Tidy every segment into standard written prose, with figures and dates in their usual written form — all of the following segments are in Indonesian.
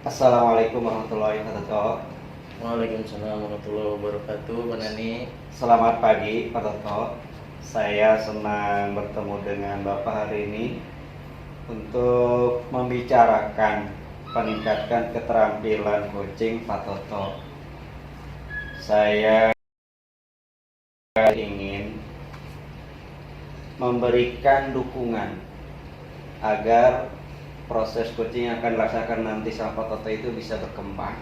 Assalamualaikum warahmatullahi wabarakatuh. Waalaikumsalam warahmatullahi wabarakatuh, Pak Nani. Selamat pagi, Pak Toto. Saya senang bertemu dengan Bapak hari ini untuk membicarakan meningkatkan keterampilan coaching Pak Toto. Saya ingin memberikan dukungan agar proses coaching yang akan dilaksanakan nanti sama Pak Toto itu bisa berkembang.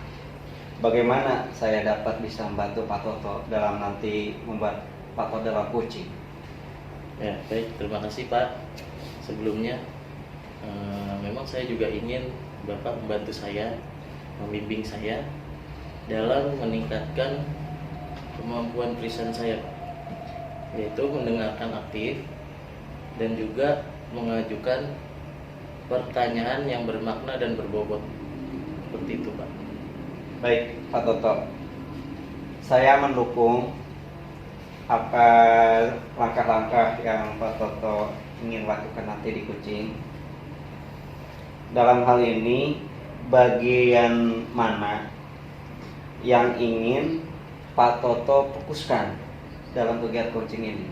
Bagaimana saya dapat bisa membantu Pak Toto dalam nanti membuat Pak Toto dalam coaching? Ya, baik, terima kasih Pak. Sebelumnya, memang saya juga ingin Bapak membantu saya, membimbing saya dalam meningkatkan kemampuan present saya, yaitu mendengarkan aktif dan juga mengajukan pertanyaan yang bermakna dan berbobot. Seperti itu, Pak. Baik, Pak Toto. Saya mendukung apa langkah-langkah yang Pak Toto ingin lakukan nanti di coaching. Dalam hal ini, bagian mana yang ingin Pak Toto fokuskan dalam kegiatan coaching ini?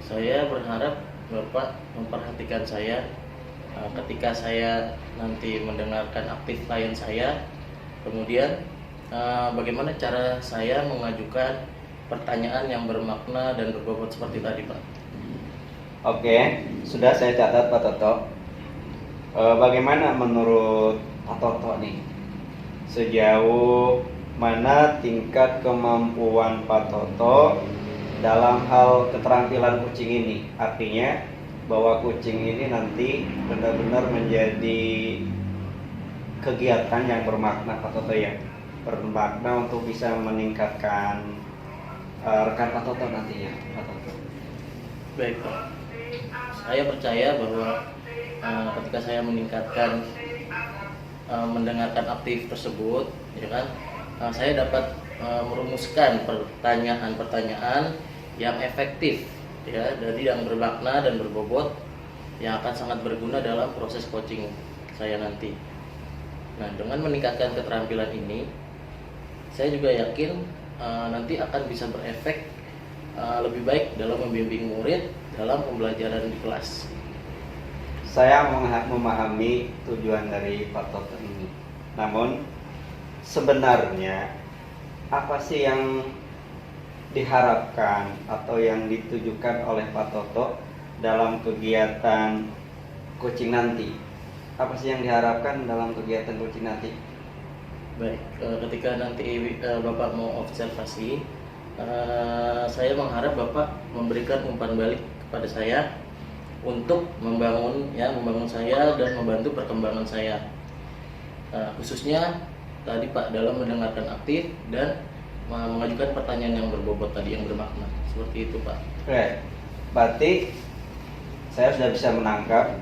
Saya berharap Bapak memperhatikan saya ketika saya nanti mendengarkan aktif klien saya. Kemudian bagaimana cara saya mengajukan pertanyaan yang bermakna dan berbobot seperti tadi, Pak. Oke, sudah saya catat Pak Toto. Bagaimana menurut Pak Toto nih? Sejauh mana tingkat kemampuan Pak Toto dalam hal keterampilan coaching ini? Artinya bahwa coaching ini nanti benar-benar menjadi kegiatan yang bermakna Pak Toto ya, bermakna untuk bisa meningkatkan rekan Pak Toto nantinya, Pak Toto. Baik, Pak. Saya percaya bahwa ketika saya meningkatkan mendengarkan aktif tersebut, ya kan, saya dapat merumuskan pertanyaan-pertanyaan yang efektif, ya, dari yang bermakna dan berbobot yang akan sangat berguna dalam proses coaching saya nanti. Nah, dengan meningkatkan keterampilan ini, saya juga yakin nanti akan bisa berefek lebih baik dalam membimbing murid dalam pembelajaran di kelas. Saya memahami tujuan dari Pak Toto ini. Namun sebenarnya apa sih yang diharapkan atau yang ditujukan oleh Pak Toto dalam kegiatan coaching nanti? Apa sih yang diharapkan dalam kegiatan coaching nanti? Baik, ketika nanti Bapak mau observasi, saya mengharap Bapak memberikan umpan balik kepada saya untuk membangun saya dan membantu perkembangan saya. Khususnya tadi Pak, dalam mendengarkan aktif dan mengajukan pertanyaan yang berbobot tadi, yang bermakna. Seperti itu, Pak. Oke, berarti saya sudah bisa menangkap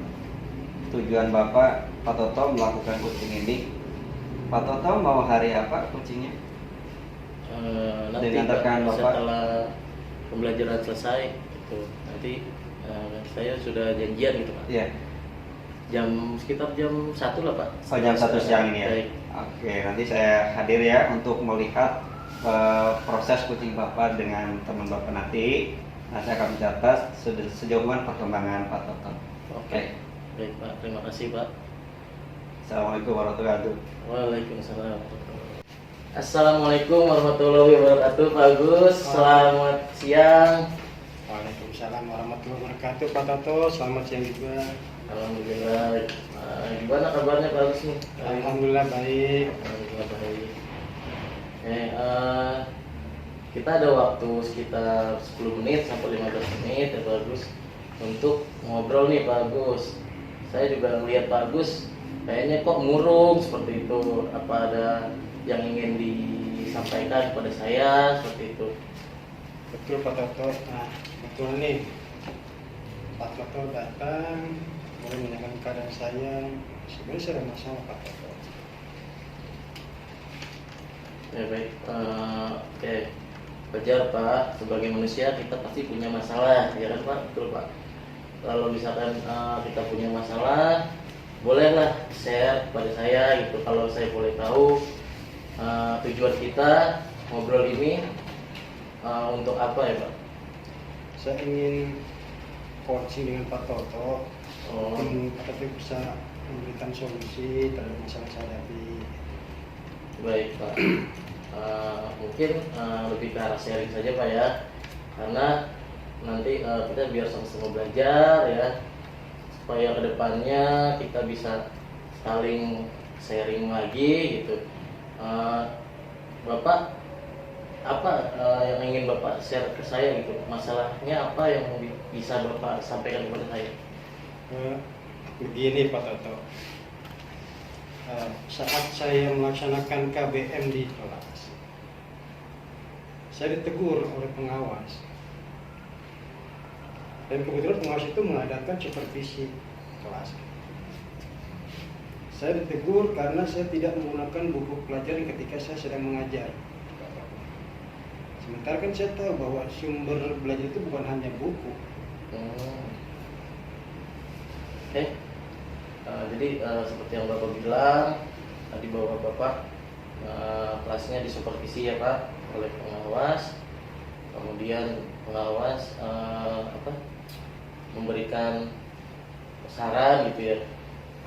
tujuan Bapak Pak Toto melakukan coaching ini. Pak Toto mau hari apa coachingnya? Nanti Dengan rekan Bapak? setelah pembelajaran selesai itu nanti saya sudah janjian gitu, Pak. Iya. Sekitar jam 1 lah, Pak. Oh, jam 1 siang ini ya. Baik. Oke, nanti saya hadir ya untuk melihat proses coaching Bapak dengan teman Bapak nanti. Nah, saya akan mencatat sejauh mana perkembangan Pak Toto. Oke. Baik, Pak. Terima kasih, Pak. Assalamualaikum warahmatullahi wabarakatuh. Waalaikumsalam. Assalamualaikum warahmatullahi wabarakatuh, Pak Agus. Selamat siang. Waalaikumsalam warahmatullahi wabarakatuh, Pak Toto. Selamat siang juga. Alhamdulillah. Gimana kabarnya Pak Agus nih? Alhamdulillah baik. Alhamdulillah baik. Kita ada waktu sekitar 10 menit sampai 15 menit ya Pak Agus untuk ngobrol nih Pak Agus. Saya juga melihat Pak Agus kayaknya kok murung seperti itu. Apa ada yang ingin disampaikan kepada saya seperti itu? Betul Pak Toto. Nah, betul nih. Pak Toto datang, boleh menanyakan keadaan saya. Sebenarnya saya ada masalah Pak Toto. Ya baik. Oke. Wajar Pak, sebagai manusia kita pasti punya masalah, ya kan Pak? Betul Pak. Kalau misalkan kita punya masalah, bolehlah share kepada saya gitu, kalau saya boleh tahu tujuan kita ngobrol ini untuk apa ya Pak? Saya ingin coaching dengan Pak Toto. Mungkin Pak Toto bisa memberikan solusi terhadap masalah saya hadapi. Baik Pak. Mungkin lebih ke arah sharing saja Pak ya, karena nanti kita biar sama-sama belajar ya, supaya kedepannya kita bisa saling sharing lagi gitu. Bapak apa yang ingin Bapak share ke saya gitu, masalahnya apa yang bisa Bapak sampaikan kepada saya? Begini Pak Toto, saat saya melaksanakan KBM di kelas, saya ditegur oleh pengawas, dan kebetulan pengawas itu mengadakan supervisi kelas. Saya ditegur karena saya tidak menggunakan buku pelajaran ketika saya sedang mengajar. Sementara kan saya tahu bahwa sumber belajar itu bukan hanya buku. Oke. Jadi seperti yang Bapak bilang tadi, bahwa Bapak kelasnya disupervisi ya Pak oleh pengawas, kemudian pengawas memberikan saran gitu ya,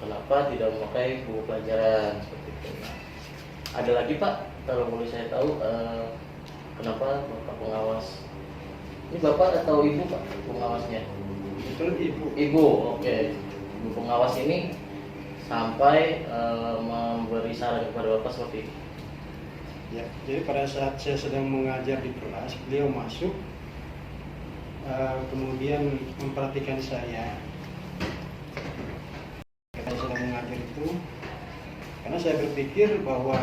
kenapa tidak memakai buku pelajaran seperti itu. Nah, ada lagi Pak, kalau boleh saya tahu kenapa Bapak pengawas? Ini Bapak atau Ibu Pak pengawasnya? Betul Ibu. Ibu, oke. Ibu pengawas ini sampai memberi saran kepada Bapak seperti itu. Ya, jadi pada saat saya sedang mengajar di kelas, beliau masuk, kemudian memperhatikan saya. Ketika saya sedang mengajar itu, karena saya berpikir bahwa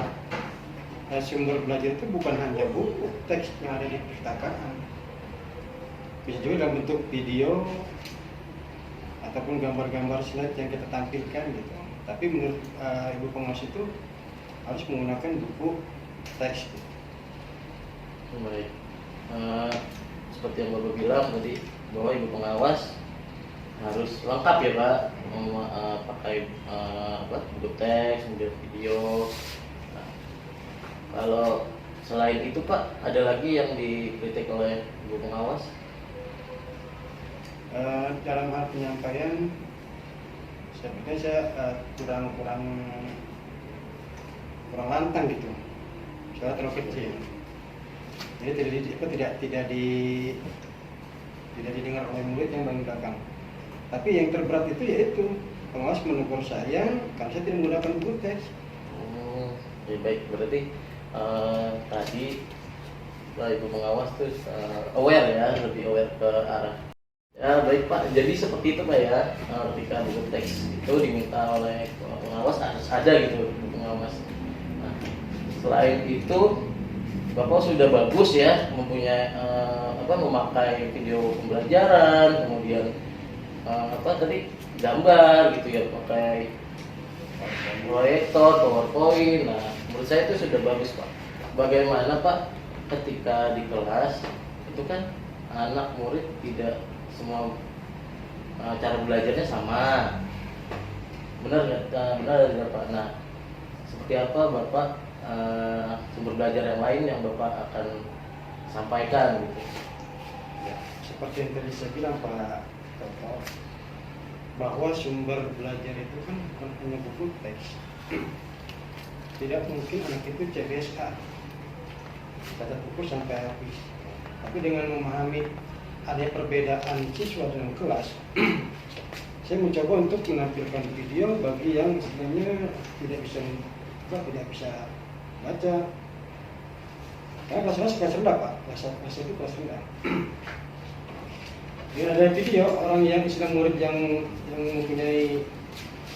sumber belajar itu bukan hanya buku teks yang ada di perpustakaan, bisa juga dalam bentuk video ataupun gambar-gambar slide yang kita tampilkan gitu. Tapi menurut Ibu pengawas itu harus menggunakan buku teks. Baik. Seperti yang Bapak bilang tadi, bahwa Ibu pengawas harus lengkap ya Pak, pakai buku teks, kemudian video. Nah, kalau selain itu Pak, ada lagi yang dikritik oleh Ibu pengawas? Dalam hal penyampaian, saya kurang lantang gitu, suara terlalu kecil, jadi tidak didengar oleh murid yang paling belakang. Tapi yang terberat itu yaitu pengawas menegur saya karena saya tidak menggunakan buku teks. Ya baik, berarti tadi Ibu pengawas tuh aware ya, lebih aware ke arah. Ya baik Pak, jadi seperti itu Pak ya, ketika buku teks itu diminta oleh pengawas harus ada gitu pengawas. Nah, selain itu Bapak sudah bagus ya mempunyai memakai video pembelajaran, kemudian tadi gambar gitu ya, pakai proyektor, PowerPoint. Nah, menurut saya itu sudah bagus Pak. Bagaimana Pak ketika di kelas itu kan anak murid tidak semua cara belajarnya sama, benar nggak Pak? Nah, seperti apa Bapak sumber belajar yang lain yang Bapak akan sampaikan gitu? Ya, seperti yang tadi saya bilang Pak Toto, bahwa sumber belajar itu kan bukan hanya buku teks. Tidak mungkin anak itu CBSA baca buku sampai habis. Tapi dengan memahami ada perbedaan siswa dalam kelas, saya mencoba untuk menampilkan video bagi yang sebenarnya tidak bisa baca. Karena kelas rendah Pak, kelas itu kelas rendah. Jadi ada video orang yang Islam murid yang mempunyai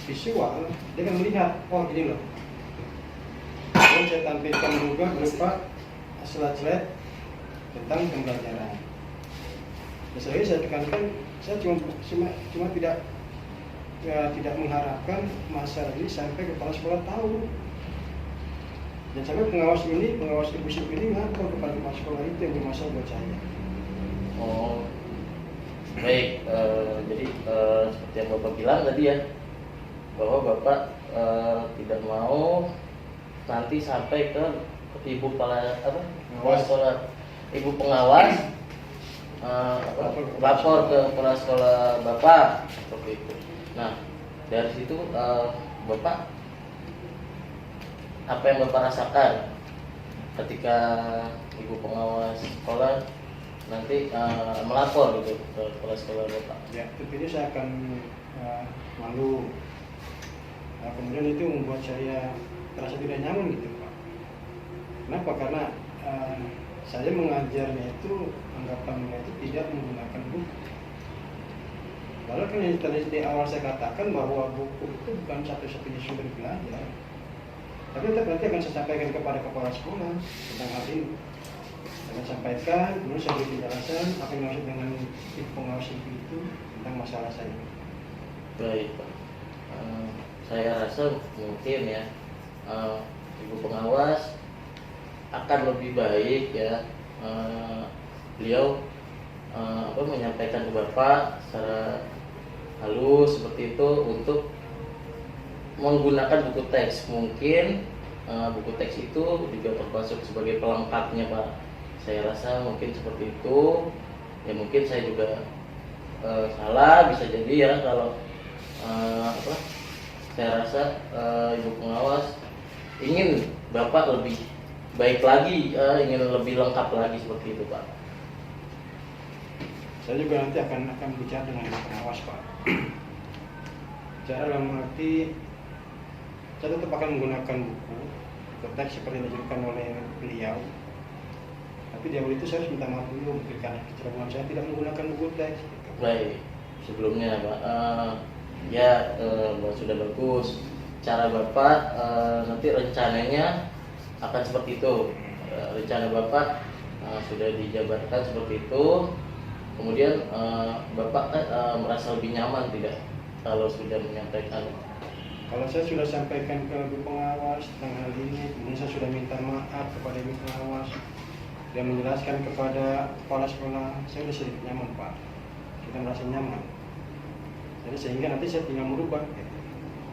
visual, dia akan melihat, oh ini loh. Dan saya tampilkan juga berupa slide-slide tentang pembelajaran. Misalnya saya tekankan, saya cuma tidak mengharapkan masalah ini sampai kepala sekolah tahu. Dan sampai pengawas ibu sip ini ngatur kepada kepala sekolah itu yang bermasalah buat saya. Oh, baik. Jadi seperti yang Bapak bilang tadi ya, bahwa Bapak tidak mau nanti sampai ke ibu kepala kepala sekolah, ibu pengawas lapor ke kepala sekolah Bapak seperti itu. Nah, dari situ Bapak, apa yang Bapak rasakan ketika ibu pengawas sekolah nanti melapor gitu ke kepala sekolah Bapak? Ya, tentunya saya akan malu. Nah, kemudian itu membuat saya terasa tidak nyaman gitu, Pak. Kenapa? Karena saya mengajarnya itu, anggapannya itu tidak menggunakan buku. Padahal kan yang tadi di awal saya katakan bahwa buku itu bukan satu-satunya sumber belajar. Tapi tetap nanti akan saya sampaikan kepada kepala sekolah tentang hal ini. Saya sampaikan, kemudian saya beri penjelasan apa yang dimaksud dengan pengawas itu tentang masalah saya. Baik, Pak. Saya rasa mungkin ya ibu pengawas akan lebih baik ya beliau menyampaikan ke Bapak secara halus seperti itu untuk menggunakan buku teks. Mungkin buku teks itu juga termasuk sebagai pelengkapnya, Pak. Saya rasa mungkin seperti itu. Ya mungkin saya juga salah, bisa jadi ya kalau saya rasa ibu pengawas ingin Bapak lebih baik lagi, ingin lebih lengkap lagi seperti itu, Pak. Saya juga nanti akan bicara dengan ibu pengawas, Pak. Cara dalam arti saya tetap akan menggunakan buku teks seperti yang diajarkan oleh beliau. Tapi di awal itu saya harus minta maaf dulu karena kecerabuan saya tidak menggunakan buku teks. Baik, sebelumnya Pak, sudah bagus. Cara Bapak nanti rencananya akan seperti itu. Rencana Bapak sudah dijabarkan seperti itu. Kemudian Bapak merasa lebih nyaman tidak kalau sudah menyampaikan? Kalau saya sudah sampaikan ke ibu pengawas tentang hal ini, kemudian saya sudah minta maaf kepada ibu pengawas dan menjelaskan kepada kepala sekolah, saya sudah sedikit nyaman, Pak. Kita merasa nyaman. Jadi sehingga nanti saya tinggal merubah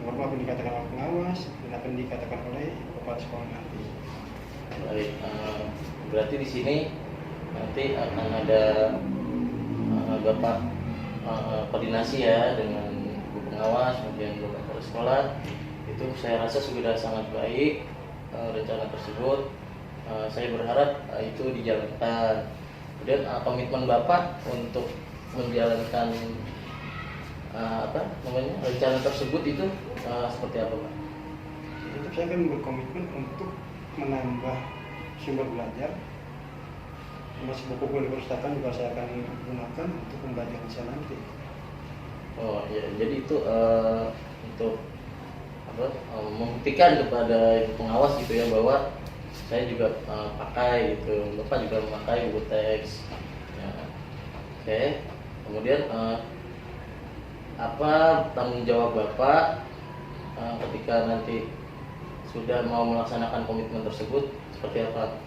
apa yang dikatakan oleh pengawas dan apa yang dikatakan oleh kepala sekolah nanti. Baik, berarti di sini nanti akan ada Bapak koordinasi ya dengan ibu pengawas, kemudian Bapak kepala sekolah. Itu saya rasa sudah sangat baik rencana tersebut. Saya berharap itu dijalankan. Kemudian komitmen Bapak untuk menjalankan rencana tersebut itu seperti apa, Pak? Tetap saya akan berkomitmen untuk menambah sumber belajar. Masih buku-buku di perpustakaan juga saya akan gunakan untuk pembelajaran saya nanti. Oh ya, jadi itu untuk membuktikan kepada ibu pengawas gitu ya bahwa saya juga pakai gitu, Bapak juga memakai buku teks. Ya. Oke. Kemudian apa tanggung jawab Bapak ketika nanti sudah mau melaksanakan komitmen tersebut seperti apa?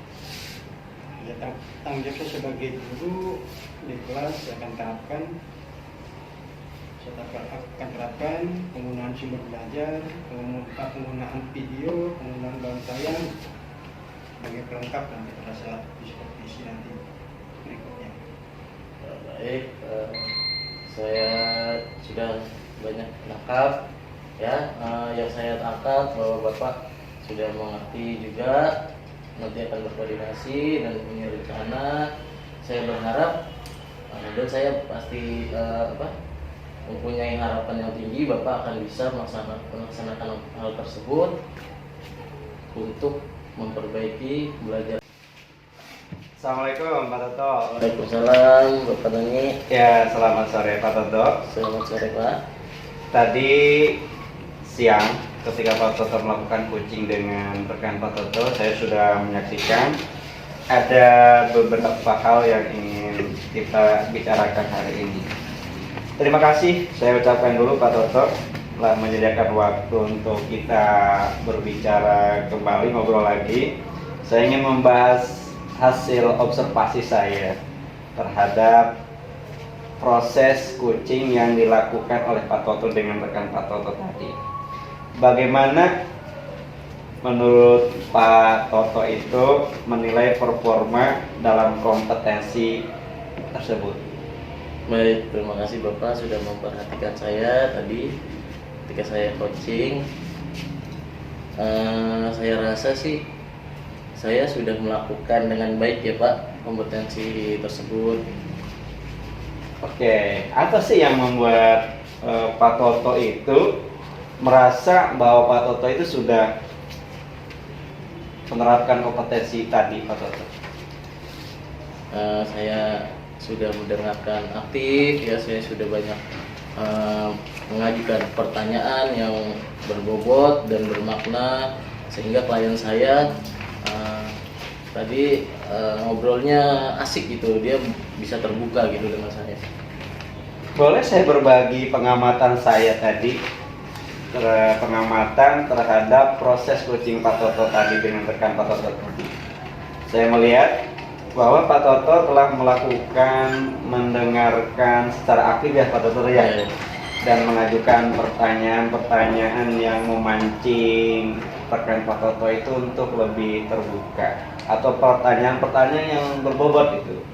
Ya, tanggung jawab saya sebagai guru di kelas saya akan terapkan penggunaan sumber belajar, penggunaan video, penggunaan bantaian sebagai pelengkap nanti pada saat diskusi nanti berikutnya. Baik, saya sudah banyak menangkap ya, yang saya tangkap bahwa Bapak sudah mengerti juga, nanti akan berkoordinasi dan punya rencana. Saya berharap dan saya pasti mempunyai harapan yang tinggi Bapak akan bisa melaksanakan hal tersebut untuk memperbaiki belajar. Assalamualaikum Pak Toto. Waalaikumsalam Bapak Dani. Ya, selamat sore Pak Toto. Selamat sore Pak. Tadi siang ketika Pak Toto melakukan coaching dengan rekan Pak Toto, saya sudah menyaksikan ada beberapa hal yang ingin kita bicarakan hari ini. Terima kasih saya ucapkan dulu Pak Toto telah menyediakan waktu untuk kita berbicara kembali, ngobrol lagi. Saya ingin membahas hasil observasi saya terhadap proses coaching yang dilakukan oleh Pak Toto dengan rekan Pak Toto tadi. bagaimana menurut Pak Toto itu menilai performa dalam kompetensi tersebut? Baik, terima kasih Bapak sudah memperhatikan saya tadi ketika saya coaching. Saya rasa sih saya sudah melakukan dengan baik ya Pak kompetensi tersebut. Oke, apa sih yang membuat Pak Toto itu merasa bahwa Pak Toto itu sudah menerapkan kompetensi tadi, Pak Toto? Saya sudah mendengarkan aktif ya, saya sudah banyak mengajukan pertanyaan yang berbobot dan bermakna sehingga klien saya tadi ngobrolnya asik gitu, dia bisa terbuka gitu dengan saya. Boleh saya berbagi pengamatan saya tadi, pengamatan terhadap proses coaching Pak Toto tadi dengan rekan Pak Toto. Saya melihat bahwa Pak Toto telah melakukan mendengarkan secara aktif ya Pak Toto ya, dan mengajukan pertanyaan-pertanyaan yang memancing rekan Pak Toto itu untuk lebih terbuka, atau pertanyaan-pertanyaan yang berbobot itu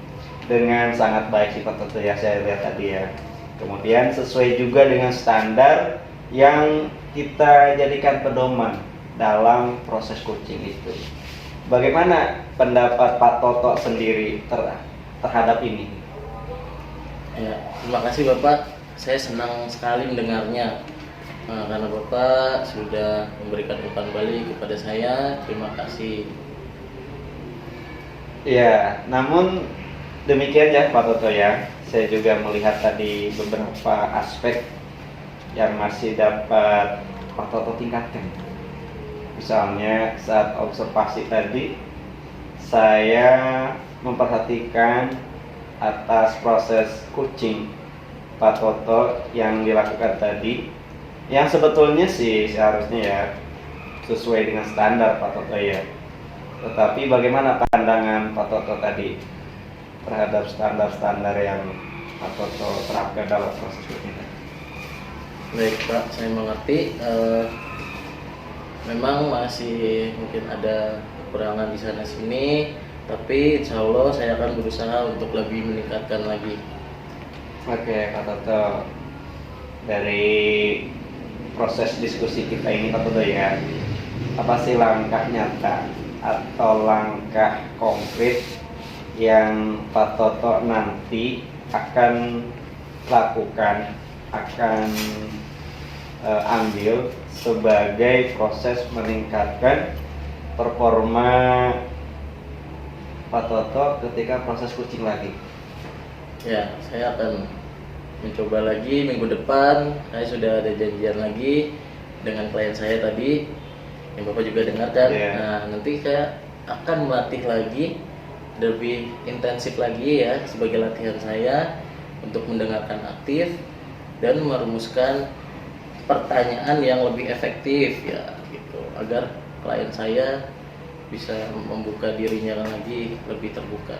dengan sangat baik sih Pak Toto ya, saya lihat tadi ya. Kemudian sesuai juga dengan standar yang kita jadikan pedoman dalam proses coaching itu. Bagaimana pendapat Pak Toto sendiri terhadap ini? Ya, terima kasih Bapak. Saya senang sekali mendengarnya karena Bapak sudah memberikan umpan balik kepada saya. Terima kasih. Ya, namun demikian ya Pak Toto ya. Saya juga melihat tadi beberapa aspek yang masih dapat Pak Toto tingkatkan. Misalnya saat observasi tadi, saya memperhatikan atas proses coaching Pak Toto yang dilakukan tadi, yang sebetulnya sih seharusnya ya sesuai dengan standar Pak Toto ya. Tetapi bagaimana pandangan Pak Toto tadi terhadap standar-standar yang Pak Toto terapkan dalam proses coaching tadi? Baik Pak, saya mengerti. Memang masih mungkin ada kekurangan di sana sini, tapi insya Allah saya akan berusaha untuk lebih meningkatkan lagi. Oke Pak Toto, dari proses diskusi kita ini Pak Toto ya, apa sih langkah nyata atau langkah konkret yang Pak Toto nanti akan lakukan, akan ambil sebagai proses meningkatkan performa Pak Toto ketika proses coaching lagi? Ya, saya akan mencoba lagi minggu depan. Saya sudah ada janjian lagi dengan klien saya tadi yang Bapak juga dengarkan. Yeah. Nah, nanti saya akan melatih lagi, lebih intensif lagi ya sebagai latihan saya untuk mendengarkan aktif dan merumuskan pertanyaan yang lebih efektif ya gitu, agar klien saya bisa membuka dirinya lagi lebih terbuka.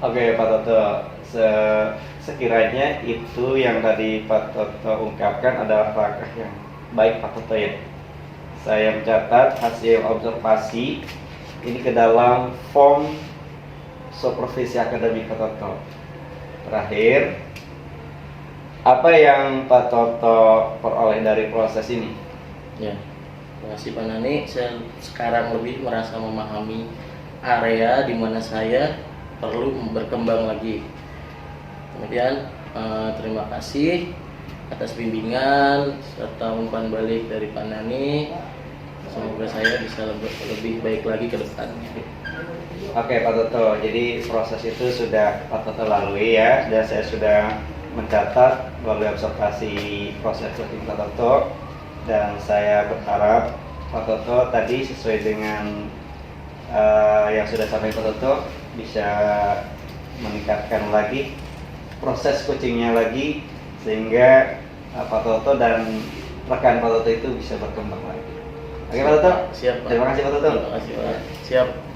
Oke Pak Toto, sekiranya itu yang tadi Pak Toto ungkapkan adalah langkah yang baik Pak Toto ya. Saya mencatat hasil observasi ini ke dalam form supervisi akademik Pak Toto. Terakhir, apa yang Pak Toto peroleh dari proses ini? Ya, terima kasih Pak Nani. Saya sekarang lebih merasa memahami area di mana saya perlu berkembang lagi. Kemudian terima kasih atas bimbingan serta umpan balik dari Pak Nani. Semoga saya bisa lebih baik lagi ke depannya. Oke Pak Toto, jadi proses itu sudah Pak Toto lalui ya, dan saya sudah mencatat melalui observasi proses coaching Pak Toto, dan saya berharap Pak Toto tadi sesuai dengan yang sudah sampai Pak Toto bisa meningkatkan lagi proses coachingnya lagi sehingga Pak Toto dan rekan Pak Toto itu bisa berkembang lagi. Oke Pak Toto, Siap Pak. terima kasih Pak Toto. Terima kasih Pak. Siap.